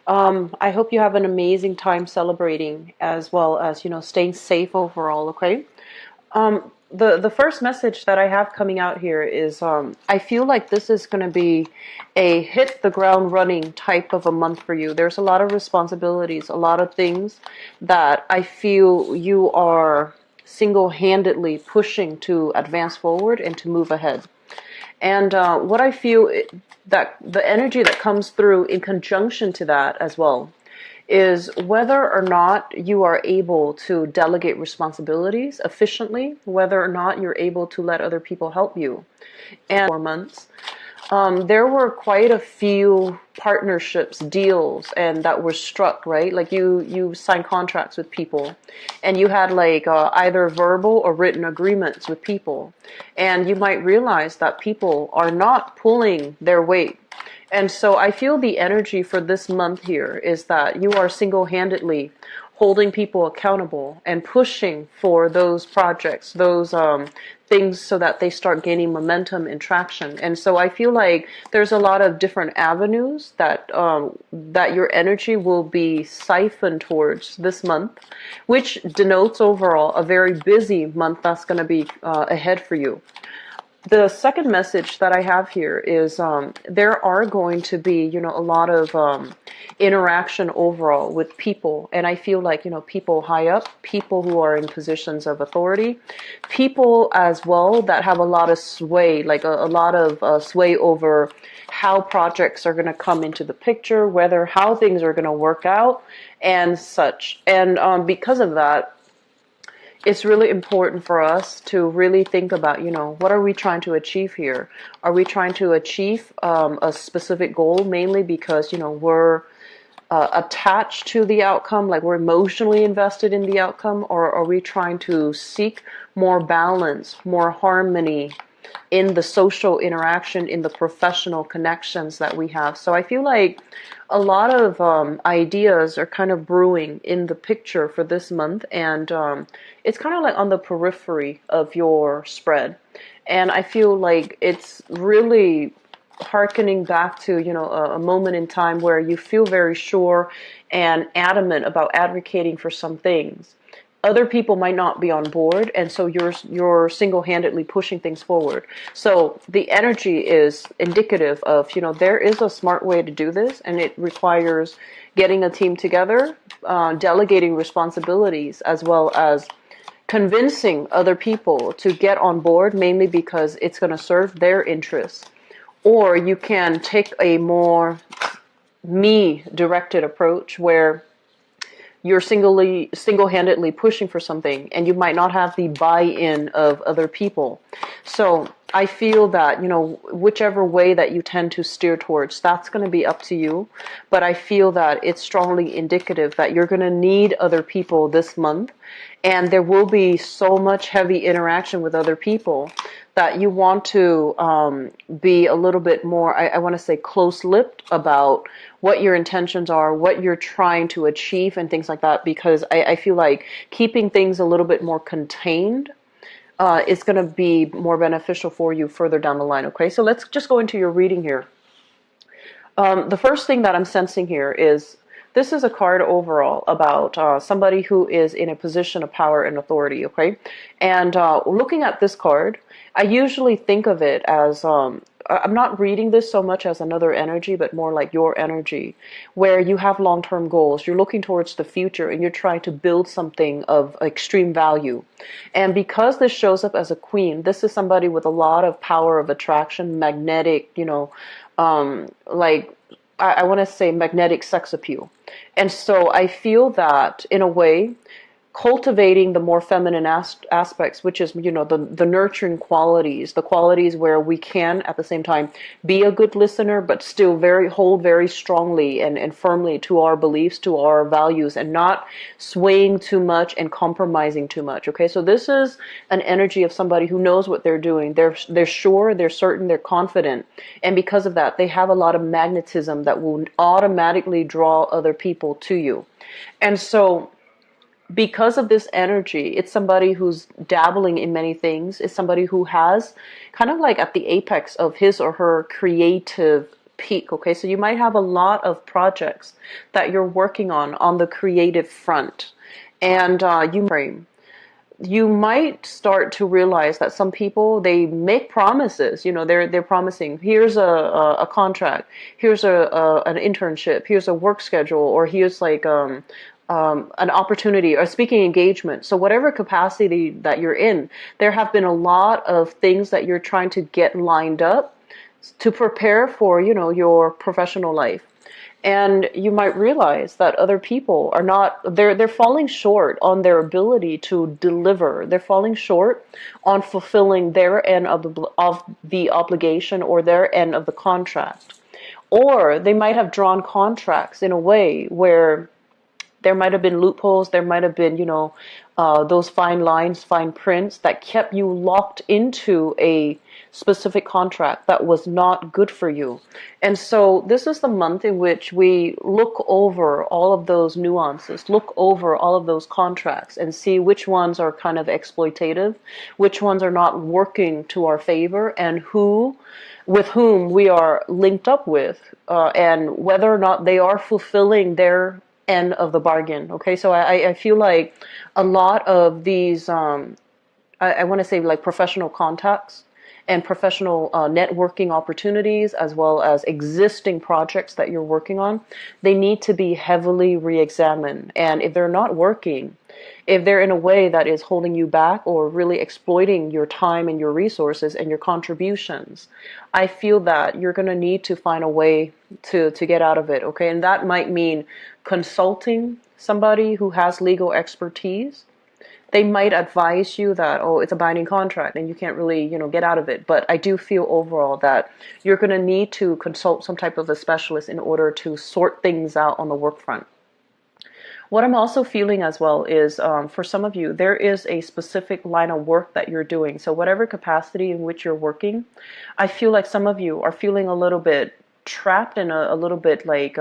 I hope you have an amazing time celebrating as well as, staying safe overall, okay? The first message that I have coming out here is I feel like this is going to be a hit the ground running type of a month for you. There's a lot of responsibilities, a lot of things that I feel you are single-handedly pushing to advance forward and to move ahead. And what I feel that the energy that comes through in conjunction to that as well is whether or not you are able to delegate responsibilities efficiently, whether or not you're able to let other people help you. And 4 months, there were quite a few partnerships, deals, and that were struck, right? Like you signed contracts with people, and you had like either verbal or written agreements with people, and you might realize that people are not pulling their weight. And so I feel the energy for this month here is that you are single-handedly holding people accountable and pushing for those projects, those things so that they start gaining momentum and traction. And so I feel like there's a lot of different avenues that your energy will be siphoned towards this month, which denotes overall a very busy month that's going to be ahead for you. The second message that I have here is there are going to be, a lot of interaction overall with people. And I feel like, people high up, people who are in positions of authority, people as well that have a lot of sway, like a lot of sway over how projects are going to come into the picture, whether how things are going to work out and such. And because of that, it's really important for us to really think about, what are we trying to achieve here? Are we trying to achieve a specific goal mainly because, we're attached to the outcome, like we're emotionally invested in the outcome, or are we trying to seek more balance, more harmony in the social interaction, in the professional connections that we have? So I feel like a lot of ideas are kind of brewing in the picture for this month, and it's kind of like on the periphery of your spread. And I feel like it's really hearkening back to, a moment in time where you feel very sure and adamant about advocating for some things. Other people might not be on board, and so you're single-handedly pushing things forward. So the energy is indicative of, there is a smart way to do this, and it requires getting a team together, delegating responsibilities, as well as convincing other people to get on board, mainly because it's going to serve their interests. Or you can take a more me-directed approach where you're single-handedly pushing for something, and you might not have the buy-in of other people. So I feel that, whichever way that you tend to steer towards, that's going to be up to you. But I feel that it's strongly indicative that you're going to need other people this month, and there will be so much heavy interaction with other people that you want to be a little bit more, I want to say, close-lipped about what your intentions are, what you're trying to achieve, and things like that, because I feel like keeping things a little bit more contained is going to be more beneficial for you further down the line, okay? So let's just go into your reading here. The first thing that I'm sensing here is this is a card overall about somebody who is in a position of power and authority, okay? And looking at this card, I usually think of it as, I'm not reading this so much as another energy, but more like your energy, where you have long-term goals. You're looking towards the future, and you're trying to build something of extreme value. And because this shows up as a queen, this is somebody with a lot of power of attraction, magnetic, like, I want to say magnetic sex appeal. And so I feel that, in a way, cultivating the more feminine aspects, which is, the nurturing qualities, the qualities where we can, at the same time, be a good listener, but still hold very strongly and firmly to our beliefs, to our values, and not swaying too much and compromising too much. Okay, so this is an energy of somebody who knows what they're doing. They're sure, they're certain, they're confident, and because of that, they have a lot of magnetism that will automatically draw other people to you. And so, because of this energy, it's somebody who's dabbling in many things. It's somebody who has kind of like at the apex of his or her creative peak. Okay, so you might have a lot of projects that you're working on the creative front, and you might start to realize that some people, they make promises. They're promising, here's a contract, here's an internship, here's a work schedule, or here's like an opportunity or speaking engagement. So whatever capacity that you're in, there have been a lot of things that you're trying to get lined up to prepare for, your professional life. And you might realize that other people are not, they're falling short on their ability to deliver. They're falling short on fulfilling their end of the obligation, or their end of the contract. Or they might have drawn contracts in a way where there might have been loopholes. There might have been, those fine lines, fine prints that kept you locked into a specific contract that was not good for you. And so this is the month in which we look over all of those nuances, look over all of those contracts, and see which ones are kind of exploitative, which ones are not working to our favor, and with whom we are linked up with, and whether or not they are fulfilling their end of the bargain. Okay, so I feel like a lot of these, I want to say, like, professional contacts and professional networking opportunities, as well as existing projects that you're working on, they need to be heavily re-examined. And if they're not working, if they're in a way that is holding you back or really exploiting your time and your resources and your contributions, I feel that you're going to need to find a way to get out of it. Okay, and that might mean consulting somebody who has legal expertise. They might advise you that, oh, it's a binding contract and you can't really, get out of it. But I do feel overall that you're going to need to consult some type of a specialist in order to sort things out on the work front. What I'm also feeling as well is, for some of you, there is a specific line of work that you're doing. So whatever capacity in which you're working, I feel like some of you are feeling a little bit trapped and a little bit like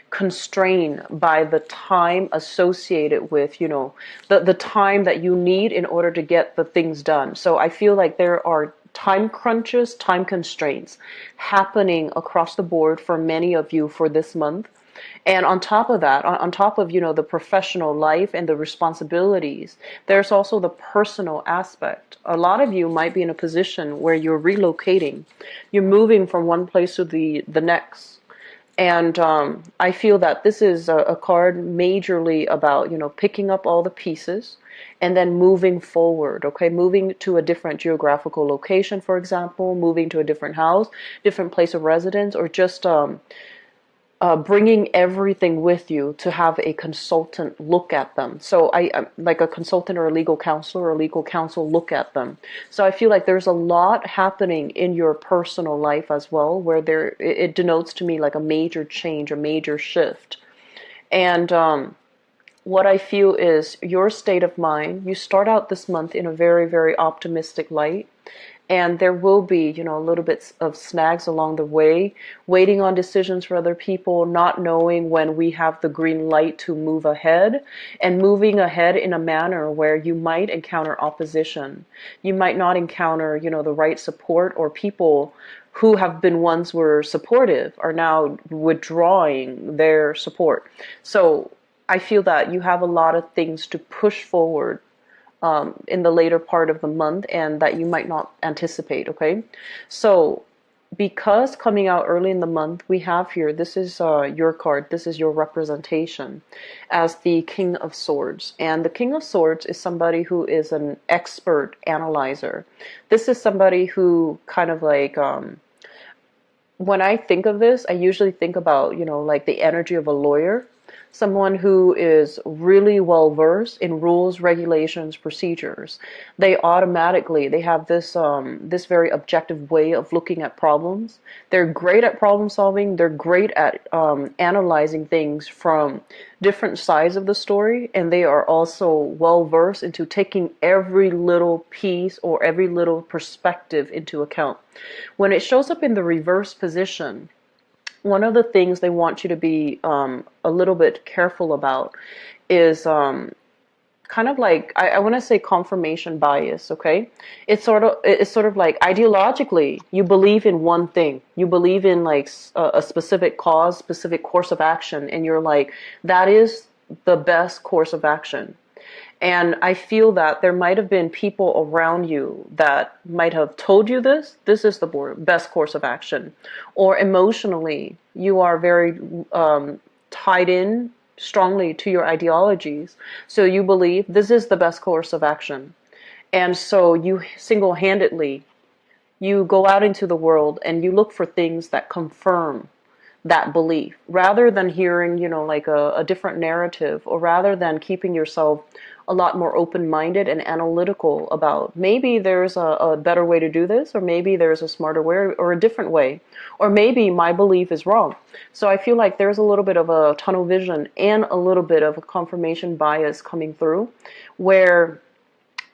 constrained by the time associated with, the time that you need in order to get the things done. So I feel like there are time crunches, time constraints happening across the board for many of you for this month. And on top of that, on top of, the professional life and the responsibilities, there's also the personal aspect. A lot of you might be in a position where you're relocating. You're moving from one place to the next. And I feel that this is a card majorly about, picking up all the pieces and then moving forward, okay? Moving to a different geographical location, for example, moving to a different house, different place of residence, or just bringing everything with you to have a consultant look at them. So I like a consultant or a legal counselor or a legal counsel look at them. So I feel like there's a lot happening in your personal life as well, where it denotes to me like a major change, a major shift. And what I feel is your state of mind. You start out this month in a very, very optimistic light. And there will be, a little bit of snags along the way, waiting on decisions for other people, not knowing when we have the green light to move ahead, and moving ahead in a manner where you might encounter opposition. You might not encounter, the right support, or people who have been ones were supportive are now withdrawing their support. So I feel that you have a lot of things to push forward in the later part of the month, and that you might not anticipate, okay? So because coming out early in the month, we have here, this is your card, this is your representation as the King of Swords. And the King of Swords is somebody who is an expert analyzer. This is somebody who kind of like, when I think of this, I usually think about, like the energy of a lawyer. Someone who is really well versed in rules, regulations, procedures. They have this very objective way of looking at problems. They're great at problem solving. They're great at analyzing things from different sides of the story, and they are also well versed into taking every little piece or every little perspective into account. When it shows up in the reverse position, one of the things they want you to be a little bit careful about is kind of like, I want to say confirmation bias, okay? It's sort of like ideologically you believe in one thing. You believe in like a specific cause, specific course of action, and you're like, that is the best course of action. And I feel that there might have been people around you that might have told you this is the best course of action. Or emotionally, you are very tied in strongly to your ideologies. So you believe this is the best course of action. And so you single-handedly, you go out into the world and you look for things that confirm that belief rather than hearing, like a different narrative, or rather than keeping yourself a lot more open-minded and analytical about maybe there's a better way to do this, or maybe there's a smarter way or a different way, or maybe my belief is wrong. So I feel like there's a little bit of a tunnel vision and a little bit of a confirmation bias coming through, where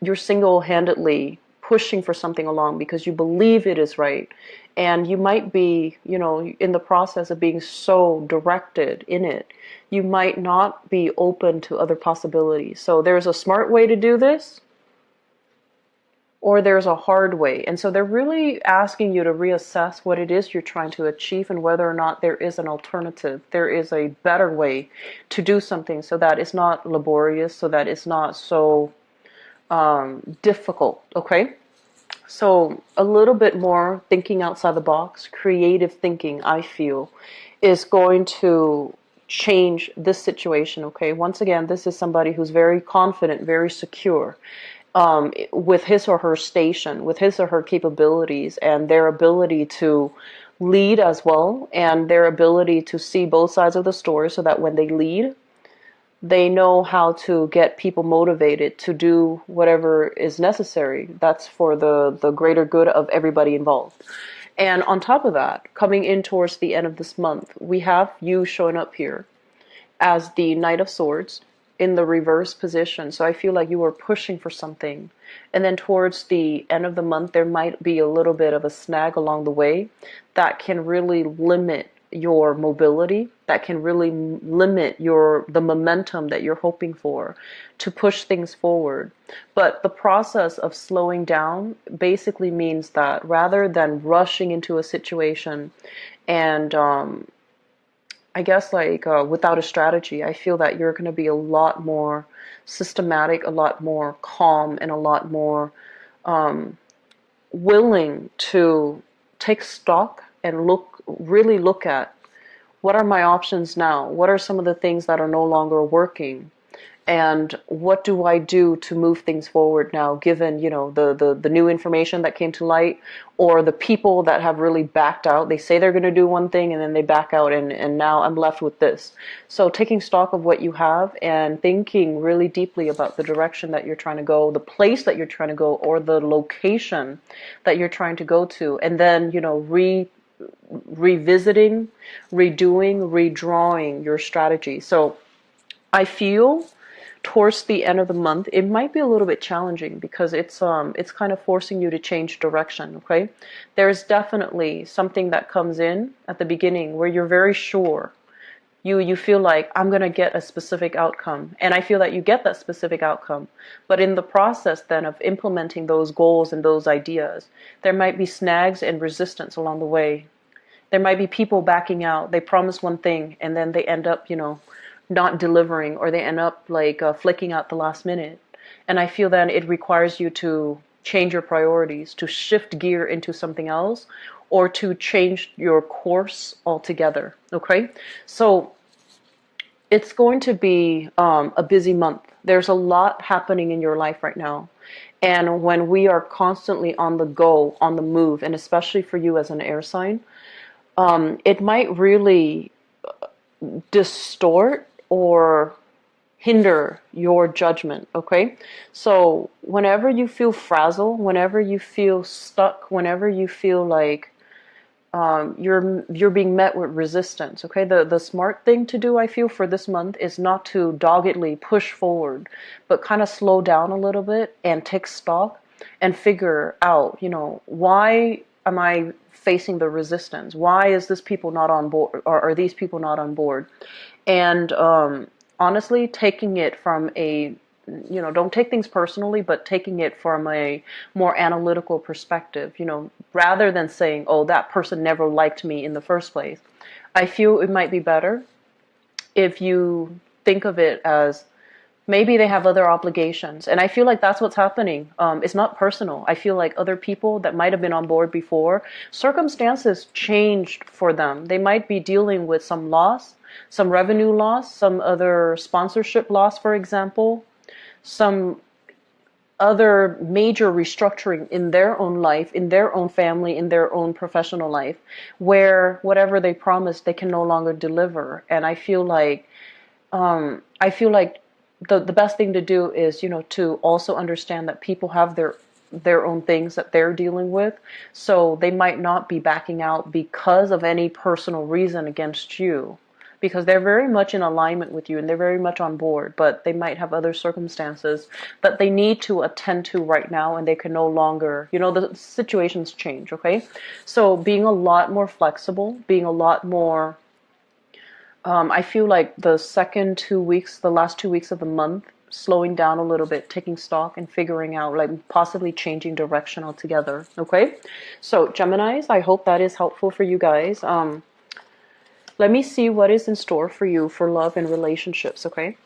you're single-handedly pushing for something along because you believe it is right. And you might be, in the process of being so directed in it, you might not be open to other possibilities. So there's a smart way to do this, or there's a hard way. And so they're really asking you to reassess what it is you're trying to achieve and whether or not there is an alternative. There is a better way to do something so that it's not laborious, so that it's not so difficult, okay? So a little bit more thinking outside the box, creative thinking, I feel, is going to change this situation, okay? Once again, this is somebody who's very confident, very secure with his or her station, with his or her capabilities, and their ability to lead as well, and their ability to see both sides of the story so that when they lead, they know how to get people motivated to do whatever is necessary. That's for the greater good of everybody involved. And on top of that, coming in towards the end of this month, we have you showing up here as the Knight of Swords in the reverse position. So I feel like you are pushing for something. And then towards the end of the month, there might be a little bit of a snag along the way that can really limit your mobility, that can really limit the momentum that you're hoping for to push things forward. But the process of slowing down basically means that rather than rushing into a situation and I guess like without a strategy, I feel that you're going to be a lot more systematic, a lot more calm, and a lot more willing to take stock and really look at what are my options now? What are some of the things that are no longer working? And what do I do to move things forward now, given, the new information that came to light, or the people that have really backed out? They say they're going to do one thing and then they back out, and now I'm left with this. So taking stock of what you have and thinking really deeply about the direction that you're trying to go, the place that you're trying to go, or the location that you're trying to go to, and then, revisiting, redoing, redrawing your strategy. So I feel towards the end of the month, it might be a little bit challenging because it's kind of forcing you to change direction, okay? There's definitely something that comes in at the beginning where you're very sure. You feel like I'm going to get a specific outcome, and I feel that you get that specific outcome. But in the process then of implementing those goals and those ideas, there might be snags and resistance along the way. There might be people backing out. They promise one thing and then they end up, not delivering, or they end up like flicking out the last minute. And I feel that it requires you to change your priorities, to shift gear into something else, or to change your course altogether. Okay? So it's going to be a busy month. There's a lot happening in your life right now. And when we are constantly on the go, on the move, and especially for you as an air sign, it might really distort or hinder your judgment, okay? So whenever you feel frazzled, whenever you feel stuck, whenever you feel like you're being met with resistance, okay? The smart thing to do, I feel, for this month is not to doggedly push forward, but kind of slow down a little bit and take stock and figure out, why am I facing the resistance? Why is this people not on board, or are these people not on board? And honestly, taking it from a don't take things personally, but taking it from a more analytical perspective, rather than saying, oh, that person never liked me in the first place. I feel it might be better if you think of it as maybe they have other obligations. And I feel like that's what's happening. It's not personal. I feel like other people that might have been on board before, circumstances changed for them. They might be dealing with some loss, some revenue loss, some other sponsorship loss, for example, some other major restructuring in their own life, in their own family, in their own professional life, where whatever they promised, they can no longer deliver. And I feel like the best thing to do is, to also understand that people have their own things that they're dealing with. So they might not be backing out because of any personal reason against you, because they're very much in alignment with you and they're very much on board, but they might have other circumstances that they need to attend to right now, and they can no longer, the situations change, okay? So being a lot more flexible, being a lot more I feel like the last 2 weeks of the month, slowing down a little bit, taking stock and figuring out, like possibly changing direction altogether. Okay? So Geminis, I hope that is helpful for you guys. Let me see what is in store for you for love and relationships, okay?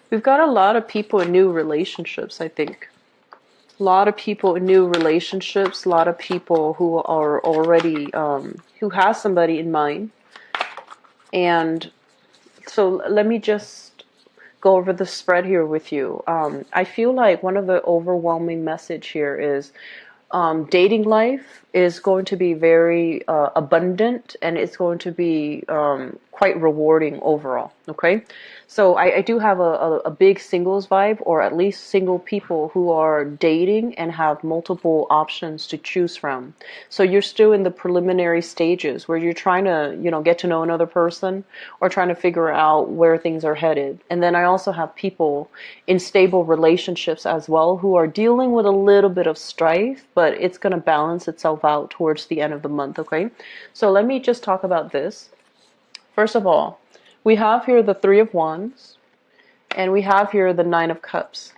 We've got a lot of people in new relationships, I think. A lot of people in new relationships, a lot of people who are already, who has somebody in mind. And so let me just go over the spread here with you. I feel like one of the overwhelming message here is dating life is going to be very abundant, and it's going to be quite rewarding overall. Okay, so I do have a big singles vibe, or at least single people who are dating and have multiple options to choose from. So you're still in the preliminary stages where you're trying to, get to know another person, or trying to figure out where things are headed. And then I also have people in stable relationships as well who are dealing with a little bit of strife, but it's going to balance itself out towards the end of the month. Okay, so let me just talk about this. First of all, we have here the Three of Wands, and we have here the Nine of Cups.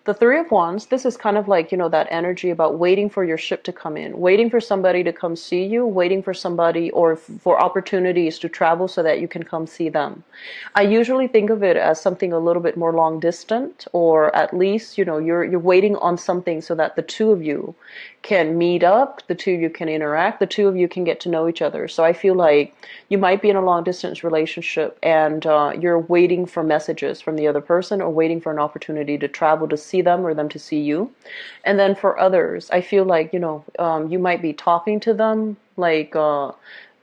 The Three of Wands, this is kind of like, that energy about waiting for your ship to come in, waiting for somebody to come see you, waiting for somebody or for opportunities to travel so that you can come see them. I usually think of it as something a little bit more long distant, or at least, you're waiting on something so that the two of you can meet up, the two of you can interact, the two of you can get to know each other. So I feel like you might be in a long distance relationship, and you're waiting for messages from the other person, or waiting for an opportunity to travel to see them, or them to see you. And then for others, I feel like, you might be talking to them like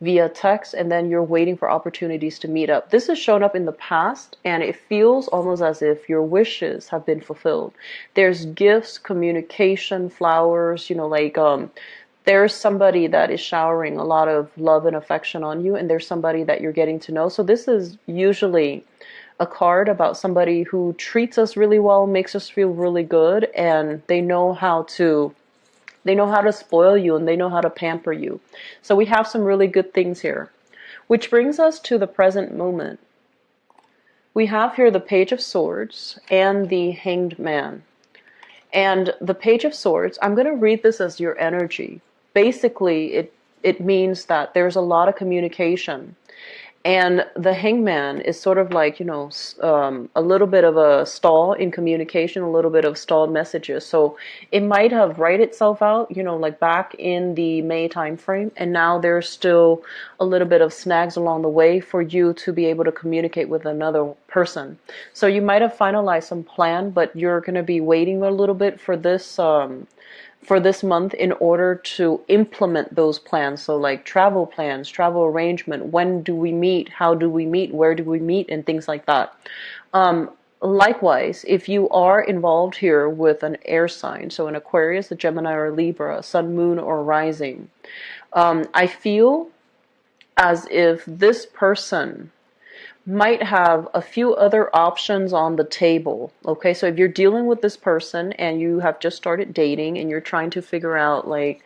via text, and then you're waiting for opportunities to meet up. This has shown up in the past, and it feels almost as if your wishes have been fulfilled. There's gifts, communication, flowers, there's somebody that is showering a lot of love and affection on you, and there's somebody that you're getting to know. So this is usually a card about somebody who treats us really well, makes us feel really good, and they know how to spoil you, and they know how to pamper you. So we have some really good things here. Which brings us to the present moment. We have here the Page of Swords and the Hanged Man. And the Page of Swords, I'm going to read this as your energy. Basically, it means that there's a lot of communication. And the hangman is sort of like, a little bit of a stall in communication, a little bit of stalled messages. So it might have write itself out, like back in the May time frame. And now there's still a little bit of snags along the way for you to be able to communicate with another person. So you might have finalized some plan, but you're going to be waiting a little bit for this month in order to implement those plans. So like travel plans, travel arrangement, when do we meet, how do we meet, where do we meet, and things like that. Likewise, if you are involved here with an air sign, so an Aquarius, a Gemini, or a Libra, Sun, Moon, or Rising, I feel as if this person might have a few other options on the table. Okay, so if you're dealing with this person and you have just started dating and you're trying to figure out, like,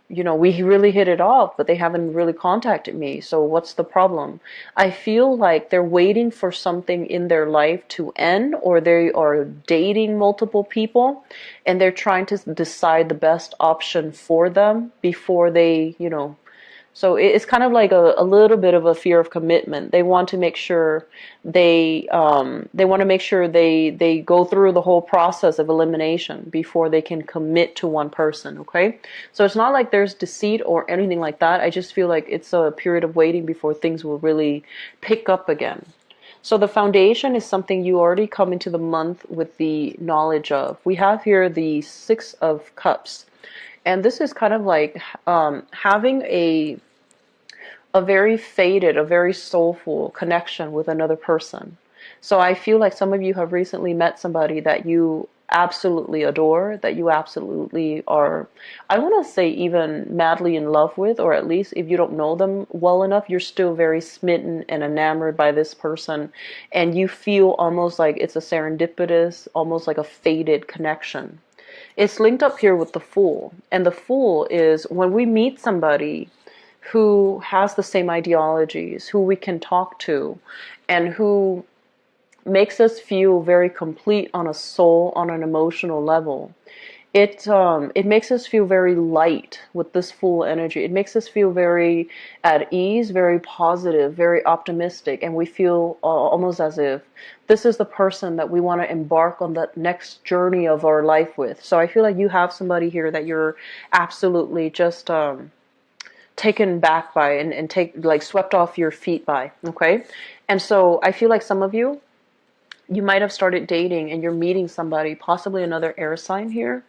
we really hit it off, but they haven't really contacted me, so what's the problem? I feel like they're waiting for something in their life to end, or they are dating multiple people and they're trying to decide the best option for them before they, so it's kind of like a little bit of a fear of commitment. They want to make sure they go through the whole process of elimination before they can commit to one person. Okay, so it's not like there's deceit or anything like that. I just feel like it's a period of waiting before things will really pick up again. So the foundation is something you already come into the month with the knowledge of. We have here the Six of Cups. And this is kind of like having a very faded, a very soulful connection with another person. So I feel like some of you have recently met somebody that you absolutely adore, that you absolutely are, I want to say, even madly in love with, or at least if you don't know them well enough, you're still very smitten and enamored by this person, and you feel almost like it's a serendipitous, almost like a faded connection. It's linked up here with the Fool, and the Fool is when we meet somebody who has the same ideologies, who we can talk to, and who makes us feel very complete on a soul, on an emotional level. It makes us feel very light with this Fool energy. It makes us feel very at ease, very positive, very optimistic, and we feel almost as if this is the person that we want to embark on that next journey of our life with. So I feel like you have somebody here that you're absolutely just taken back by, and swept off your feet by. Okay, and so I feel like some of you might have started dating and you're meeting somebody, possibly another air sign here,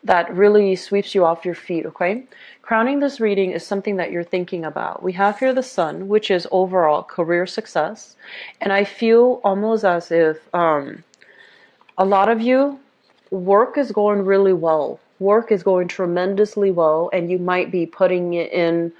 that really sweeps you off your feet. Okay, crowning this reading is something that you're thinking about. We have here the Sun, which is overall career success, and I feel almost as if a lot of you, work is going really well. Work is going tremendously well, and you might be putting in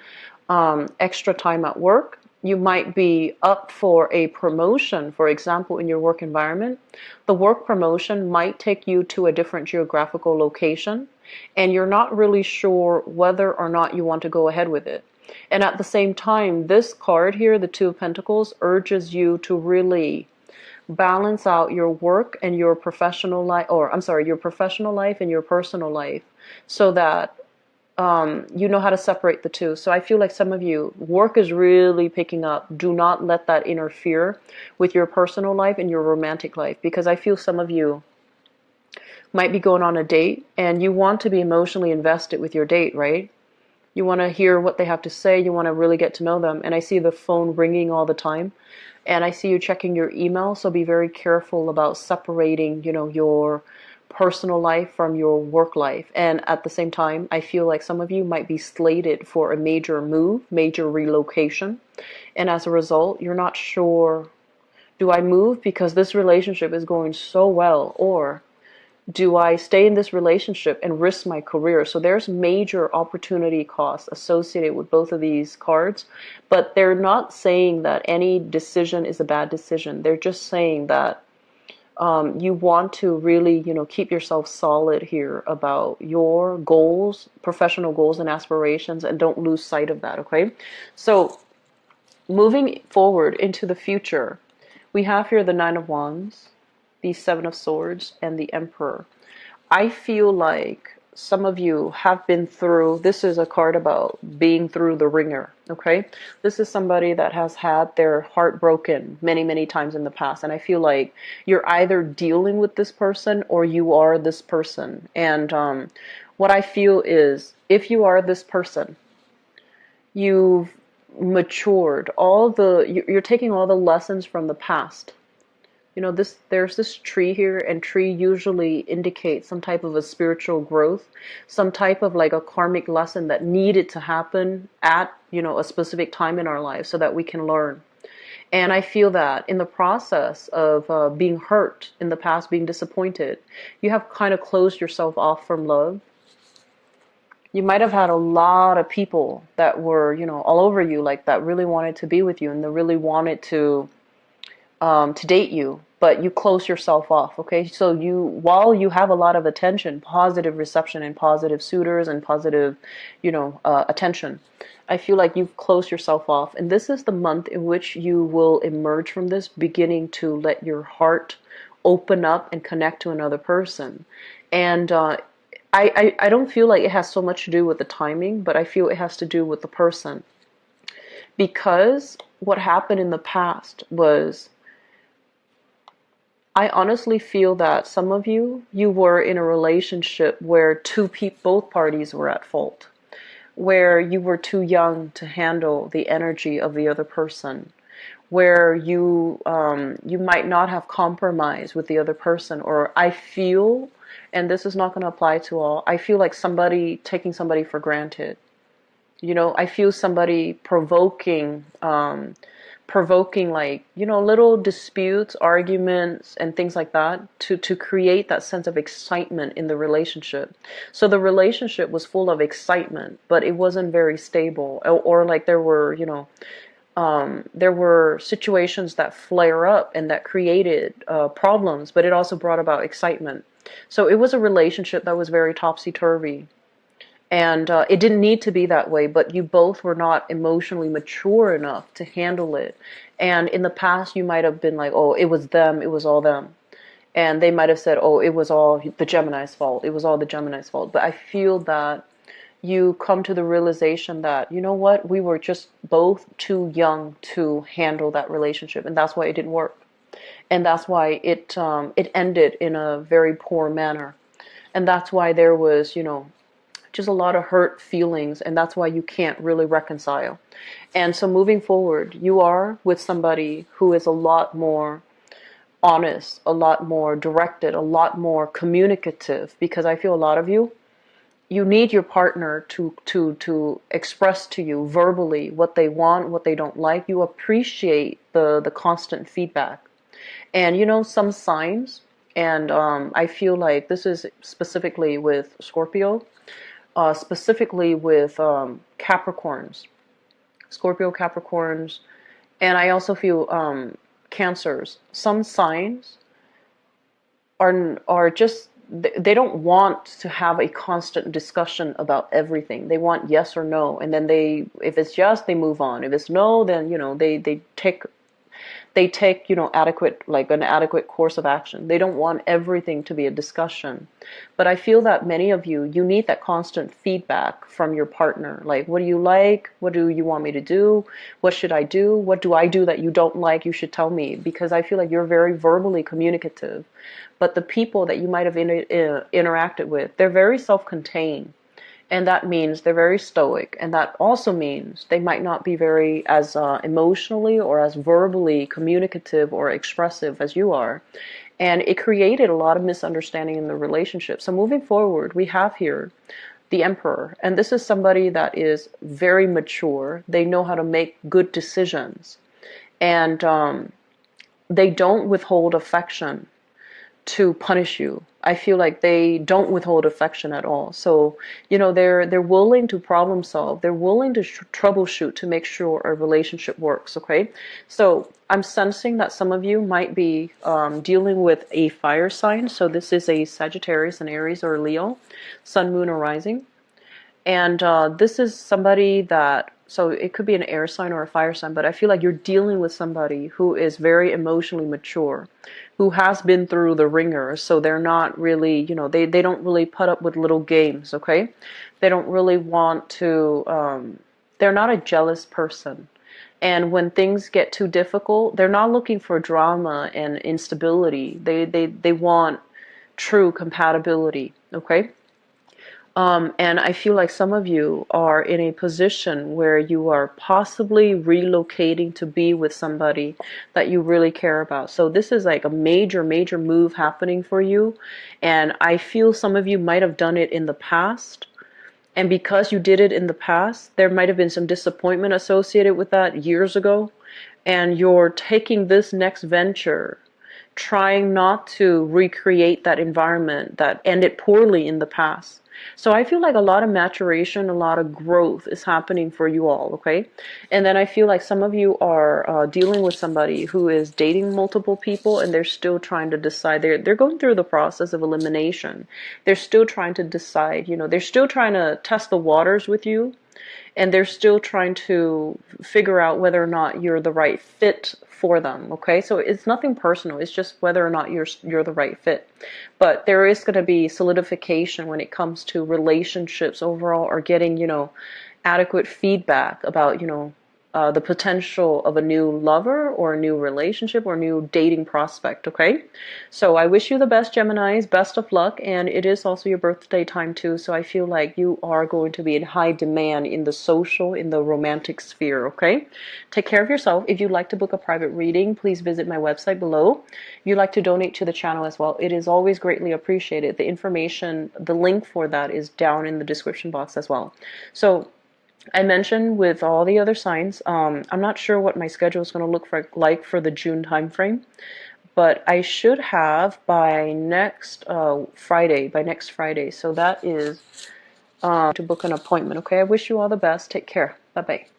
extra time at work. You might be up for a promotion, for example, in your work environment. The work promotion might take you to a different geographical location, and you're not really sure whether or not you want to go ahead with it. And at the same time, this card here, the Two of Pentacles, urges you to really balance out your work and your professional life, your professional life and your personal life, so that you know how to separate the two. So I feel like some of you, work is really picking up. Do not let that interfere with your personal life and your romantic life, because I feel some of you might be going on a date and you want to be emotionally invested with your date, right? You want to hear what they have to say. You want to really get to know them. And I see the phone ringing all the time. And I see you checking your email. So be very careful about separating, your personal life from your work life. And at the same time, I feel like some of you might be slated for a major move, major relocation. And as a result, you're not sure, do I move because this relationship is going so well, or do I stay in this relationship and risk my career? So there's major opportunity costs associated with both of these cards, but they're not saying that any decision is a bad decision. They're just saying that you want to really, keep yourself solid here about your goals, professional goals and aspirations, and don't lose sight of that, okay? So moving forward into the future, we have here the Nine of Wands, the Seven of Swords, and the Emperor. I feel like some of you have been through, this is a card about being through the ringer, okay? This is somebody that has had their heart broken many, many times in the past. And I feel like you're either dealing with this person or you are this person. And what I feel is if you are this person, you've matured you're taking all the lessons from the past. There's this tree here, and tree usually indicates some type of a spiritual growth, some type of like a karmic lesson that needed to happen at, a specific time in our lives so that we can learn. And I feel that in the process of being hurt in the past, being disappointed, you have kind of closed yourself off from love. You might have had a lot of people that were, all over you, like that really wanted to be with you and that really wanted to date you, but you close yourself off. Okay, so while you have a lot of attention, positive reception, and positive suitors, and positive, attention, I feel like you've closed yourself off, and this is the month in which you will emerge from this, beginning to let your heart open up and connect to another person. And I don't feel like it has so much to do with the timing, but I feel it has to do with the person, because what happened in the past was, I honestly feel that some of you were in a relationship where both parties were at fault, where you were too young to handle the energy of the other person, where you might not have compromised with the other person, or I feel, and this is not going to apply to all, I feel like somebody taking somebody for granted. I feel somebody provoking like, little disputes, arguments, and things like that to create that sense of excitement in the relationship. So the relationship was full of excitement, but it wasn't very stable. Or like there were, there were situations that flare up and that created problems, but it also brought about excitement. So it was a relationship that was very topsy-turvy. And it didn't need to be that way, but you both were not emotionally mature enough to handle it. And in the past, you might have been like, oh, it was them, it was all them. And they might have said, oh, it was all the Gemini's fault. It was all the Gemini's fault. But I feel that you come to the realization that, you know what, we were just both too young to handle that relationship. And that's why it didn't work. And that's why it ended in a very poor manner. And that's why there was, just a lot of hurt feelings, and that's why you can't really reconcile. And so moving forward, you are with somebody who is a lot more honest, a lot more directed, a lot more communicative, because I feel a lot of you need your partner to express to you verbally what they want, what they don't like. You appreciate the constant feedback. And some signs, and I feel like this is specifically with Scorpio, specifically with Capricorns, Scorpio, Capricorns, and I also feel Cancers. Some signs are just, they don't want to have a constant discussion about everything. They want yes or no, and then if it's yes, they move on. If it's no, then they take an adequate course of action. They don't want everything to be a discussion. But I feel that many of you need that constant feedback from your partner. Like, what do you like? What do you want me to do? What should I do? What do I do that you don't like? You should tell me, because I feel like you're very verbally communicative. But the people that you might have interacted with, they're very self-contained. And that means they're very stoic. And that also means they might not be very as emotionally or as verbally communicative or expressive as you are. And it created a lot of misunderstanding in the relationship. So moving forward, we have here the Emperor. And this is somebody that is very mature. They know how to make good decisions. And they don't withhold affection to punish you. I feel like they don't withhold affection at all. So, they're willing to problem solve. They're willing to troubleshoot to make sure a relationship works, okay? So I'm sensing that some of you might be dealing with a fire sign. So this is a Sagittarius, an Aries, or a Leo, Sun, Moon, or Rising. And this is somebody that, so it could be an air sign or a fire sign, but I feel like you're dealing with somebody who is very emotionally mature, who has been through the ringer, so they're not really, they don't really put up with little games, okay? They don't really want to, they're not a jealous person. And when things get too difficult, they're not looking for drama and instability. They want true compatibility, okay? And I feel like some of you are in a position where you are possibly relocating to be with somebody that you really care about. So this is like a major, major move happening for you. And I feel some of you might have done it in the past. And because you did it in the past, there might have been some disappointment associated with that years ago. And you're taking this next venture, trying not to recreate that environment that ended poorly in the past. So I feel like a lot of maturation, a lot of growth is happening for you all, okay? And then I feel like some of you are dealing with somebody who is dating multiple people and they're still trying to decide. They're going through the process of elimination. They're still trying to decide, they're still trying to test the waters with you, and they're still trying to figure out whether or not you're the right fit for them, okay? So it's nothing personal, it's just whether or not you're the right fit. But there is going to be solidification when it comes to relationships overall, or getting, adequate feedback about, the potential of a new lover or a new relationship or a new dating prospect, okay? So I wish you the best, Geminis, best of luck, and it is also your birthday time too, so I feel like you are going to be in high demand in the social, in the romantic sphere, okay? Take care of yourself. If you'd like to book a private reading, please visit my website below. If you'd like to donate to the channel as well, it is always greatly appreciated. The information, the link for that is down in the description box as well. So I mentioned with all the other signs, I'm not sure what my schedule is going to look like for the June time frame, but I should have by next Friday. So that is to book an appointment. Okay, I wish you all the best. Take care. Bye bye.